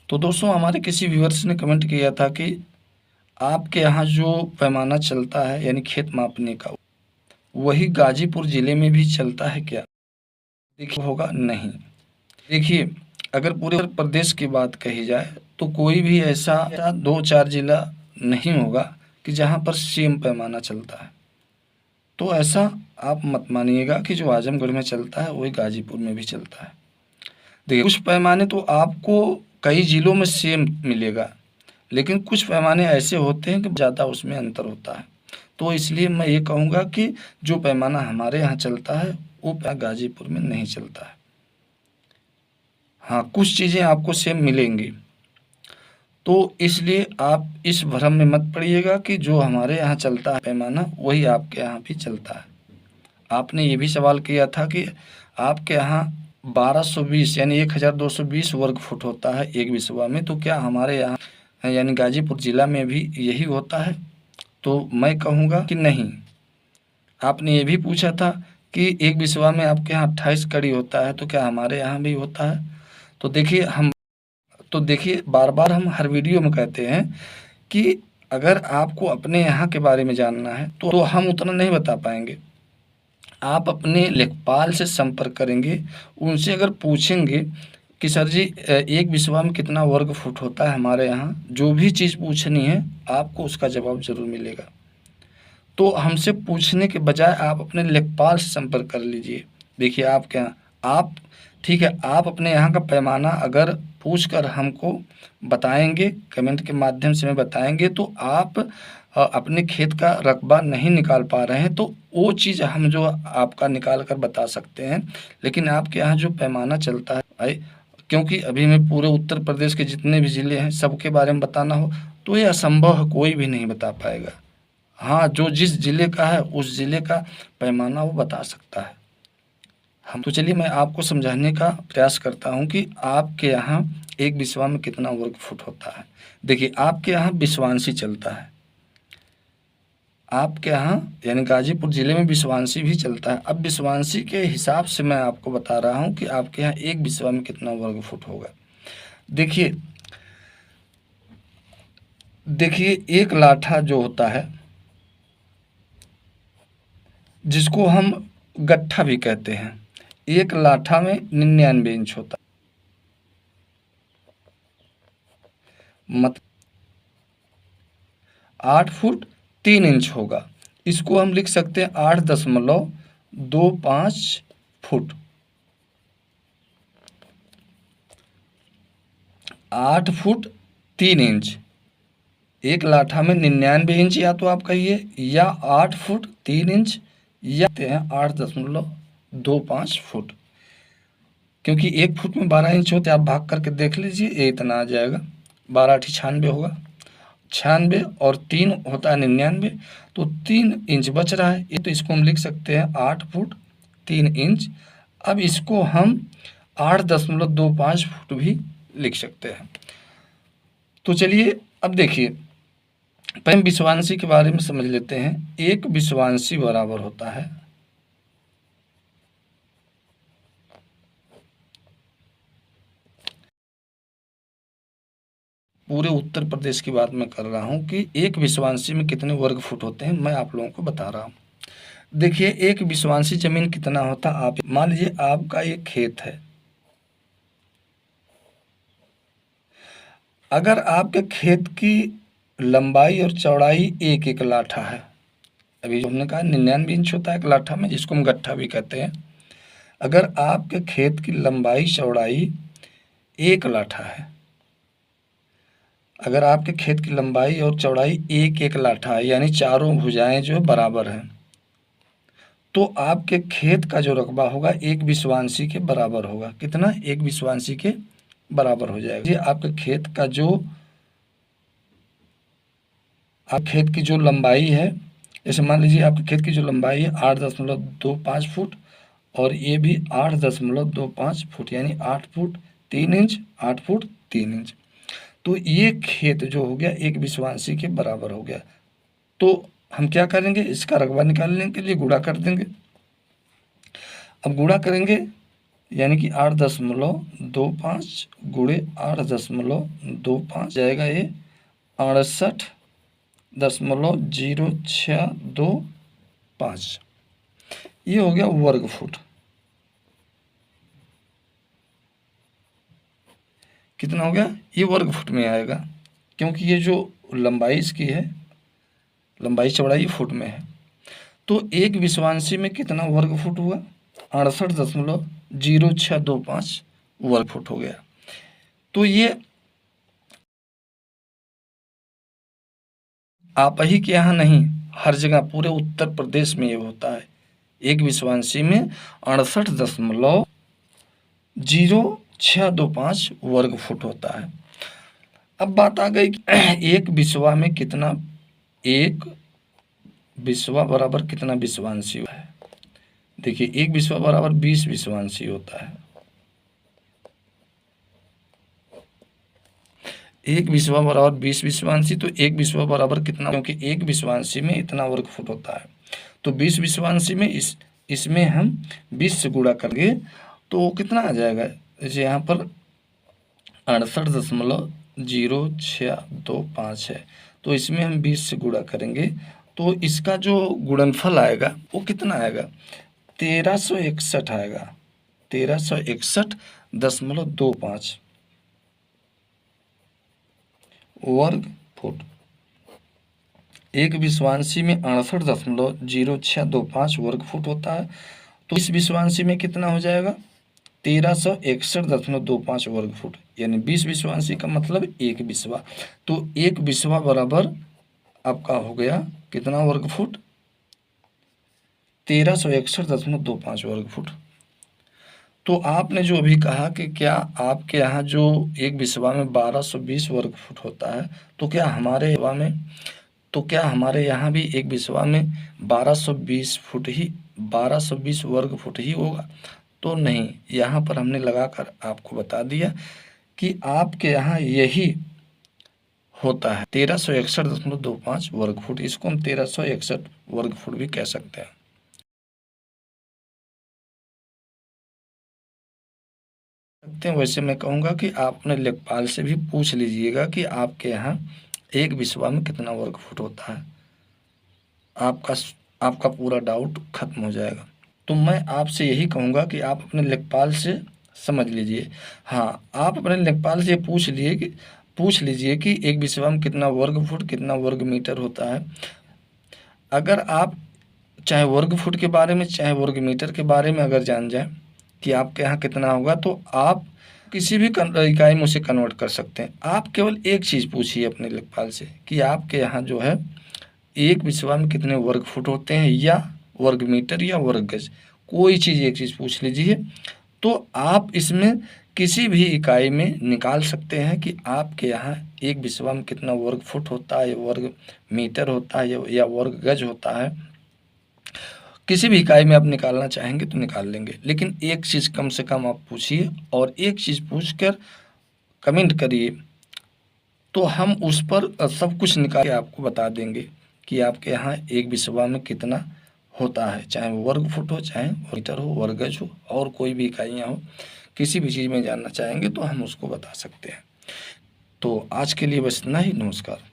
तो दोस्तों हमारे किसी व्यूअर्स ने कमेंट किया था कि आपके यहाँ जो पैमाना चलता है यानी खेत मापने का, वही गाजीपुर ज़िले में भी चलता है क्या? देखिए होगा नहीं। देखिए अगर पूरे प्रदेश की बात कही जाए तो कोई भी ऐसा 2-4 ज़िला नहीं होगा कि जहाँ पर सेम पैमाना चलता है। तो ऐसा आप मत मानिएगा कि जो आजमगढ़ में चलता है वही गाजीपुर में भी चलता है। देखिए कुछ पैमाने तो आपको कई ज़िलों में सेम मिलेगा, लेकिन कुछ पैमाने ऐसे होते हैं कि ज़्यादा उसमें अंतर होता है। तो इसलिए मैं ये कहूँगा कि जो पैमाना हमारे यहाँ चलता है वो गाजीपुर में नहीं चलता है। हाँ, कुछ चीज़ें आपको सेम मिलेंगी। तो इसलिए आप इस भ्रम में मत पड़िएगा कि जो हमारे यहाँ चलता है पैमाना वही आपके यहाँ भी चलता है। आपने ये भी सवाल किया था कि आपके यहाँ 1220 यानी 1220 वर्ग फुट होता है एक बिस्वा में, तो क्या हमारे यहाँ यानी गाजीपुर ज़िला में भी यही होता है? तो मैं कहूँगा कि नहीं। आपने ये भी पूछा था कि एक बिस्वा में आपके यहाँ 28 कड़ी होता है, तो क्या हमारे यहाँ भी होता है? तो देखिए बार-बार हम हर वीडियो में कहते हैं कि अगर आपको अपने यहाँ के बारे में जानना है तो हम उतना नहीं बता पाएँगे। आप अपने लेखपाल से संपर्क करेंगे, उनसे अगर पूछेंगे कि सर जी एक बिस्वा में कितना वर्ग फुट होता है हमारे यहाँ, जो भी चीज़ पूछनी है आपको उसका जवाब ज़रूर मिलेगा। तो हमसे पूछने के बजाय आप अपने लेखपाल से संपर्क कर लीजिए। देखिए आपके यहाँ आप ठीक है, आप अपने यहाँ का पैमाना अगर पूछकर हमको बताएँगे, कमेंट के माध्यम से हमें बताएँगे तो आप अपने खेत का रकबा नहीं निकाल पा रहे हैं, तो वो चीज़ हम जो आपका निकाल कर बता सकते हैं। लेकिन आपके यहाँ जो पैमाना चलता है क्योंकि अभी मैं पूरे उत्तर प्रदेश के जितने भी ज़िले हैं सबके बारे में बताना हो तो ये असंभव है, कोई भी नहीं बता पाएगा। हाँ, जो जिस ज़िले का है उस ज़िले का पैमाना वो बता सकता है। हम तो चलिए मैं आपको समझाने का प्रयास करता हूँ कि आपके यहाँ एक बिस्वा में कितना वर्ग फुट होता है। देखिए आपके यहाँ बिस्वांशी चलता है, आपके यहाँ यानी गाजीपुर ज़िले में बिस्वांशी भी चलता है। अब बिस्वांशी के हिसाब से मैं आपको बता रहा हूँ कि आपके यहाँ एक बिस्वा में कितना वर्ग फुट होगा। देखिए एक लाठा जो होता है, जिसको हम गट्ठा भी कहते हैं, एक लाठा में 99 इंच होता है। मतलब 8 फुट 3 इंच होगा। इसको हम लिख सकते हैं 8.25 फुट। 8 फुट 3 इंच, एक लाठा में 99 इंच या तो आप कहिए या 8 फुट 3 इंच या 8.25 फुट, क्योंकि 1 फुट में 12 इंच होते, आप भाग करके देख लीजिए ये इतना आ जाएगा, 12 8 96 होगा, 96 और 3 होता है 99, तो 3 इंच बच रहा है। ये तो इसको हम लिख सकते हैं 8 फुट 3 इंच। अब इसको हम 8.25 फुट भी लिख सकते हैं। तो चलिए अब देखिए पहले बिस्वांशी के बारे में समझ लेते हैं। एक बिस्वांशी बराबर होता है पूरे उत्तर प्रदेश की बात मैं कर रहा हूँ कि एक बिस्वांशी में कितने वर्ग फुट होते हैं, मैं आप लोगों को बता रहा हूँ। देखिए एक बिस्वांशी जमीन कितना होता है, आप मान लीजिए आपका एक खेत है, अगर आपके खेत की लंबाई और चौड़ाई एक एक लाठा है, अभी जो हमने कहा 99 इंच होता है एक लाठा में, जिसको हम गट्ठा भी कहते हैं। अगर आपके खेत की लंबाई चौड़ाई एक लाठा है, अगर आपके खेत की लंबाई और चौड़ाई एक एक लाठा है यानी चारों भुजाएं जो बराबर हैं, तो आपके खेत का जो रकबा होगा एक बिस्वांशी के बराबर होगा। कितना? एक बिस्वांशी के बराबर हो जाएगा। ये आपके खेत का जो आप खेत की जो लंबाई है, जैसे मान लीजिए आपके खेत की जो लंबाई है 8.25 फुट और ये भी 8.25 फुट यानी 8 फुट 3 इंच 8 फुट 3 इंच, तो ये खेत जो हो गया एक बिस्वांशी के बराबर हो गया। तो हम क्या करेंगे, इसका रकबा निकालने के लिए गुणा कर देंगे। अब गुणा करेंगे यानी कि 8.25 गुणे 8.25 जाएगा ये 68.0625। ये हो गया वर्ग फुट। कितना हो गया? ये वर्ग फुट में आएगा, क्योंकि ये जो लंबाई इसकी है, लंबाई चौड़ाई फुट में है। तो एक विश्वांशी में कितना वर्ग फुट हुआ? 68.0625 वर्ग फुट हो गया। तो ये आप ही के यहाँ नहीं, हर जगह पूरे उत्तर प्रदेश में ये होता है। एक विश्वांशी में 68.0625 वर्ग फुट होता है। अब बात आ गई कि एक विश्वा में कितना, एक विश्वा बराबर कितना विश्वांशी है? देखिए, एक विश्वा बराबर 20 विश्वांशी होता है। एक विश्वा बराबर 20 विश्वांशी, तो एक विश्वा बराबर कितना? क्योंकि एक विश्वांशी में इतना वर्ग फुट होता है, तो 20 विश्वांशी में इसमें हम 20 से गुणा करेंगे तो कितना आ जाएगा? जैसे यहाँ पर 68.0625 है, तो इसमें हम 20 से गुणा करेंगे तो इसका जो गुणनफल आएगा वो कितना आएगा? 1361 आएगा। 1361.25 वर्ग फुट। एक विश्वांशी में 68.0625 वर्ग फुट होता है, तो इस विश्वांशी में कितना हो जाएगा? 1361.25 वर्ग फुट, यानी 20 विश्वांशी का मतलब एक विश्वा। तो एक विश्वा बराबर आपका हो गया कितना वर्ग फुट? 1361.25 वर्ग फुट। तो आपने जो अभी कहा कि क्या आपके यहाँ जो एक विश्वा में 1220 वर्ग फुट होता है, तो क्या हमारे यहाँ भी एक विश्वा में 1220 वर्ग फुट ही होगा? तो नहीं, यहाँ पर हमने लगाकर आपको बता दिया कि आपके यहाँ यही होता है 1361.25 वर्ग फुट। इसको हम 1361 वर्ग फुट भी कह सकते हैं। वैसे मैं कहूँगा कि आप अपने लेखपाल से भी पूछ लीजिएगा कि आपके यहाँ एक विश्वा में कितना वर्ग फुट होता है। आपका पूरा डाउट खत्म हो जाएगा। तो मैं आपसे यही कहूँगा कि आप अपने लेखपाल से समझ लीजिए। हाँ, आप अपने लेखपाल से पूछ लीजिए कि एक विश्वा में कितना वर्ग फुट, कितना वर्ग मीटर होता है। अगर आप चाहे वर्ग फुट के बारे में चाहे वर्ग मीटर के बारे में अगर जान जाए कि आपके यहाँ कितना होगा, तो आप किसी भी इकाई में उसे कन्वर्ट कर सकते हैं। आप केवल एक चीज़ पूछिए अपने लेखपाल से कि आपके यहाँ जो है एक विश्वा में कितने वर्ग फुट होते हैं, या वर्ग मीटर या वर्ग गज, कोई चीज़ एक चीज़ पूछ लीजिए, तो आप इसमें किसी भी इकाई में निकाल सकते हैं कि आपके यहाँ एक विश्वा में कितना वर्ग फुट होता है, वर्ग मीटर होता है या वर्ग गज होता है। किसी भी इकाई में आप निकालना चाहेंगे तो निकाल लेंगे, लेकिन एक चीज़ कम से कम आप पूछिए, और एक चीज़ पूछकर कमेंट करिए, तो हम उस पर सब कुछ निकाल के आपको बता देंगे कि आपके यहाँ एक विश्वा में कितना होता है, चाहे वो वर्ग फुट हो, चाहे मीटर हो, वर्ग गज हो, और कोई भी इकाइयाँ हो। किसी भी चीज़ में जानना चाहेंगे तो हम उसको बता सकते हैं। तो आज के लिए बस इतना ही। नमस्कार।